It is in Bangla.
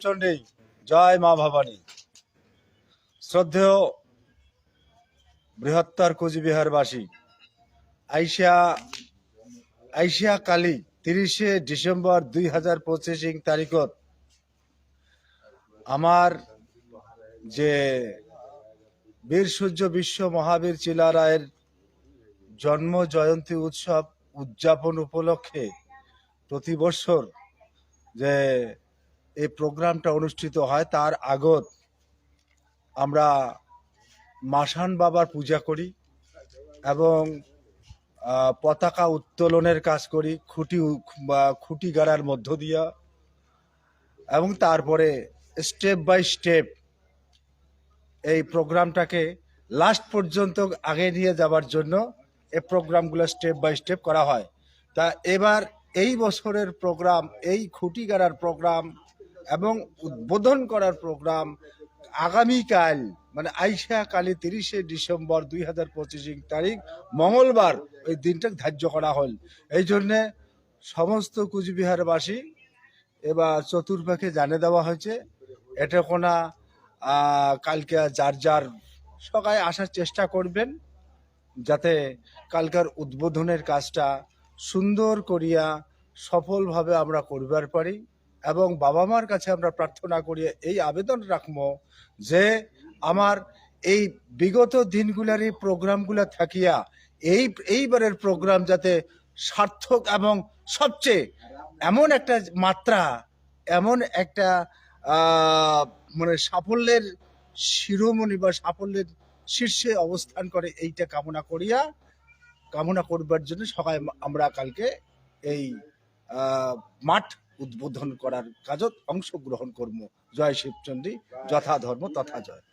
শিবচণ্ডী, জয় মা ভবানী। শ্রদ্ধেয় বৃহত্তর কোচবিহারবাসী, আইসিয়া কালি 30 ডিসেম্বর 2025 তারিখত আমার যে বীর সূর্য বিশ্ব মহাবীর চিলারায়ের জন্ম জয়ন্তী উৎসব উদযাপন উপলক্ষে প্রতি বছর যে এই প্রোগ্রামটা অনুষ্ঠিত হয়, তার আগত আমরা মাসান বাবার পূজা করি এবং পতাকা উত্তোলনের কাজ করি খুঁটি গাড়ার মধ্য দিয়া, এবং তারপরে স্টেপ বাই স্টেপ এই প্রোগ্রামটাকে লাস্ট পর্যন্ত আগে নিয়ে যাবার জন্য এই প্রোগ্রামগুলো স্টেপ বাই স্টেপ করা হয়। তা এবার এই বছরের প্রোগ্রাম, এই খুঁটি গাড়ার প্রোগ্রাম এবং উদ্বোধন করার প্রোগ্রাম আগামীকাল মানে আইসা কালী 30 ডিসেম্বর 2025 তারিখ মঙ্গলবার ওই দিনটা ধার্য করা হল। এই জন্যে সমস্ত কুচবিহারবাসী এবার চতুর্পাখে জানিয়ে দেওয়া হয়েছে। এটা কোনা কালকে যার যার সবাই আসার চেষ্টা করবেন, যাতে কালকার উদ্বোধনের কাজটা সুন্দর করিয়া সফলভাবে আমরা করবার পারি। এবং বাবা মার কাছে আমরা প্রার্থনা করিয়া এই আবেদন রাখবো যে আমার এই বিগত দিনগুলার এই প্রোগ্রামগুলা থাকিয়া এইবারের প্রোগ্রাম যাতে সার্থক এবং সবচেয়ে এমন একটা মাত্রা, এমন একটা মানে সাফল্যের শিরোমণি বা সাফল্যের শীর্ষে অবস্থান করে, এইটা কামনা করবার জন্য সবাই আমরা কালকে এই মাঠ উদ্বোধন করার কাজত অংশগ্রহণ করব। জয় শিবচণ্ডী, যথা ধর্ম তথা জয়।